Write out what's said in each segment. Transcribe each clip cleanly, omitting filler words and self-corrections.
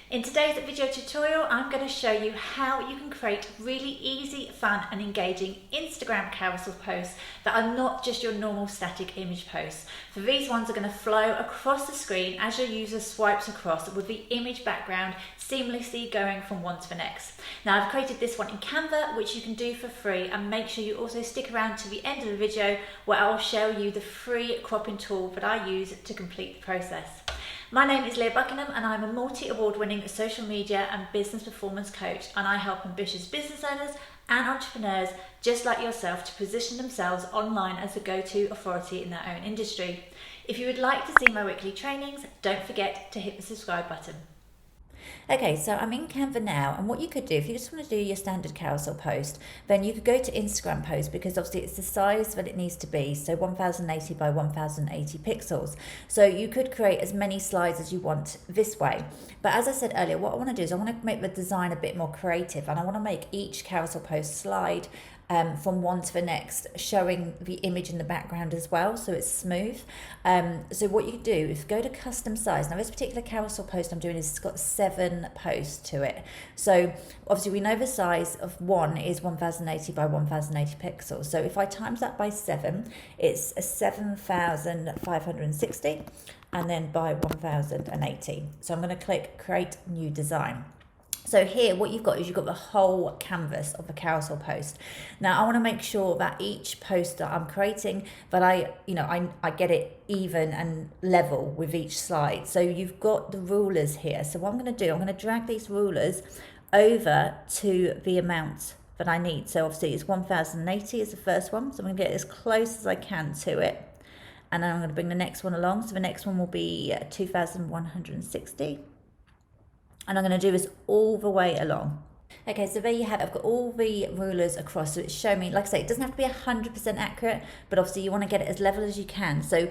In today's video tutorial, I'm going to show you how you can create really easy, fun and engaging Instagram carousel posts that are not just your normal static image posts. So these ones are going to flow across the screen as your user swipes across with the image background seamlessly going from one to the next. Now I've created this one in Canva, which you can do for free, and make sure you also stick around to the end of the video where I'll show you the free cropping tool that I use to complete the process. My name is Leah Buckingham and I'm a multi-award winning social media and business performance coach, and I help ambitious business owners and entrepreneurs just like yourself to position themselves online as the go-to authority in their own industry. If you would like to see my weekly trainings, don't forget to hit the subscribe button. Okay, so I'm in Canva now, and what you could do, if you just want to do your standard carousel post, then you could go to Instagram post, because obviously it's the size that it needs to be, so 1080 by 1080 pixels. So you could create as many slides as you want this way. But as I said earlier, what I want to do is I want to make the design a bit more creative, and I want to make each carousel post slide from one to the next, showing the image in the background as well, so it's smooth. So what you can do is go to custom size. Now this particular carousel post I'm doing is, it's got 7 posts to it. So obviously we know the size of one is 1080 by 1080 pixels. So if I times that by 7, it's a 7560, and then by 1080. So I'm going to click create new design. So here what you've got is you've got the whole canvas of the carousel post. Now I want to make sure that each post that I'm creating, that I get it even and level with each slide. So you've got the rulers here. So what I'm going to do, I'm going to drag these rulers over to the amount that I need. So obviously it's 1080 is the first one. So I'm going to get as close as I can to it. And then I'm going to bring the next one along. So the next one will be 2160. And I'm going to do this all the way along. Okay, so there you have it. I've got all the rulers across, so it's showing me, like I say, it doesn't have to be 100% accurate, but obviously you want to get it as level as you can. So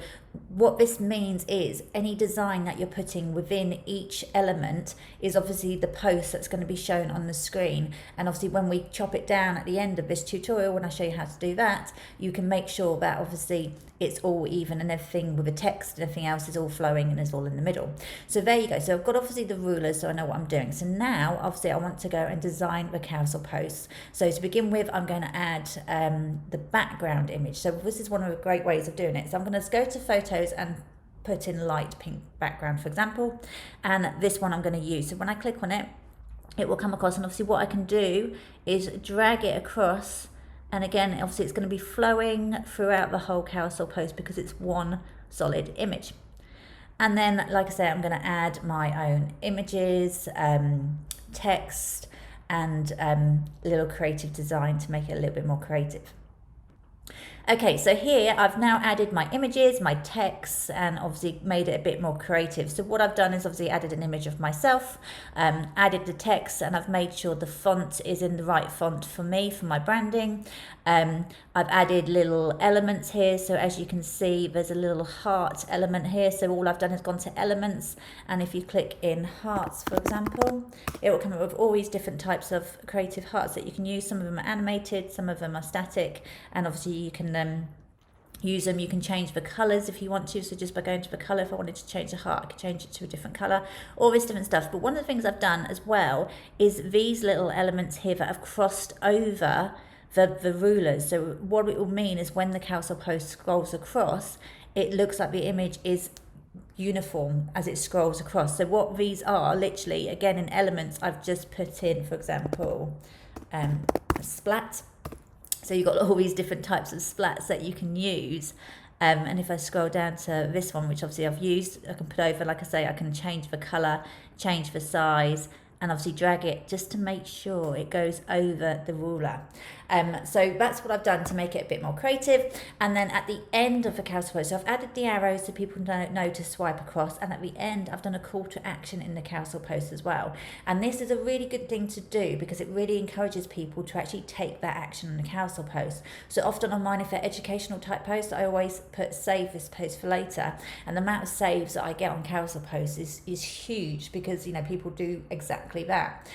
what this means is any design that you're putting within each element is obviously the post that's going to be shown on the screen. And obviously when we chop it down at the end of this tutorial, when I show you how to do that, you can make sure that obviously it's all even and everything with the text and everything else is all flowing and is all in the middle. So there you go. So I've got obviously the rulers, so I know what I'm doing. So now obviously I want to go and design the carousel posts. So to begin with, I'm going to add the background image. So this is one of the great ways of doing it. So I'm going to go to photos and put in light pink background, for example, and this one I'm going to use. So when I click on it, it will come across, and obviously what I can do is drag it across. And again, obviously it's going to be flowing throughout the whole carousel post because it's one solid image. And then, like I say, I'm going to add my own images, text, and a little creative design to make it a little bit more creative. Okay, so here I've now added my images, my text, and obviously made it a bit more creative. So what I've done is obviously added an image of myself, added the text, and I've made sure the font is in the right font for me, for my branding. I've added little elements here. So as you can see, there's a little heart element here. So all I've done is gone to elements. And if you click in hearts, for example, it will come up with all these different types of creative hearts that you can use. Some of them are animated, some of them are static, and obviously you can use them. You can change the colors if you want to. So just by going to the color, if I wanted to change the heart, I could change it to a different color, all this different stuff. But one of the things I've done as well is these little elements here that have crossed over the rulers. So what it will mean is when the carousel post scrolls across, it looks like the image is uniform as it scrolls across. So what these are, literally, again in elements, I've just put in, for example, a splat. So you've got all these different types of splats that you can use. And if I scroll down to this one, which obviously I've used, I can put over, like I say, I can change the color, change the size, and obviously drag it just to make sure it goes over the ruler. So that's what I've done to make it a bit more creative. And then at the end of the carousel post, so I've added the arrows so people know to swipe across, and at the end I've done a call to action in the carousel post as well. And this is a really good thing to do because it really encourages people to actually take that action in the carousel post. So often on mine, if they're educational type posts, I always put save this post for later, and the amount of saves that I get on carousel posts is huge because people do exactly that.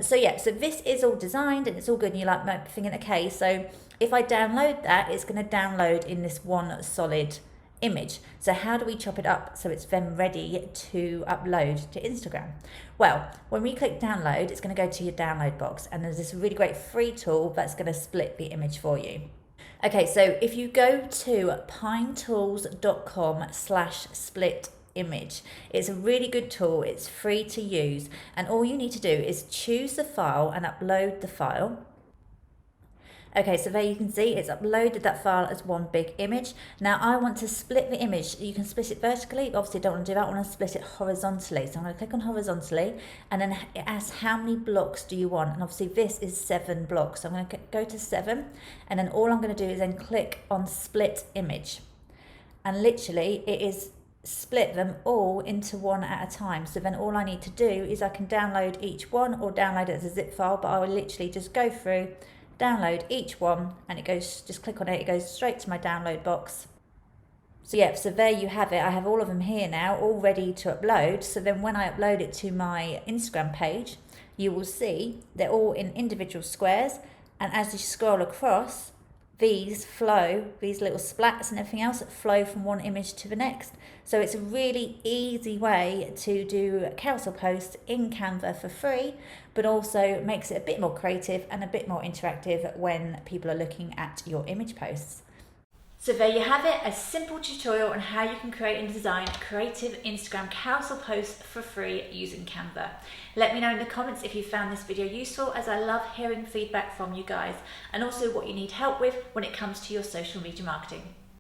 So yeah, so this is all designed and it's all good, and you're like thinking, okay, so if I download that, it's going to download in this one solid image. So how do we chop it up so it's then ready to upload to Instagram? Well, when we click download, it's going to go to your download box, and there's this really great free tool that's going to split the image for you. Okay, so if you go to pinetools.com/split image, it's a really good tool, it's free to use, and all you need to do is choose the file and upload the file. Okay, so there you can see it's uploaded that file as one big image. Now I want to split the image. You can split it vertically, but obviously I don't want to do that. I want to split it horizontally. So I'm going to click on horizontally, and then it asks how many blocks do you want, and obviously this is 7 blocks. So I'm going to go to 7, and then all I'm going to do is then click on split image, and literally it is split them all into one at a time. So then all I need to do is I can download each one or download it as a zip file, but I will literally just go through, download each one, and it goes, just click on it, it goes straight to my download box. So yeah, so there you have it. I have all of them here now, all ready to upload. So then when I upload it to my Instagram page, you will see they're all in individual squares, and as you scroll across, these flow, these little splats and everything else flow from one image to the next. So it's a really easy way to do a carousel post in Canva for free, but also makes it a bit more creative and a bit more interactive when people are looking at your image posts. So there you have it, a simple tutorial on how you can create and design creative Instagram carousel posts for free using Canva. Let me know in the comments if you found this video useful, as I love hearing feedback from you guys, and also what you need help with when it comes to your social media marketing.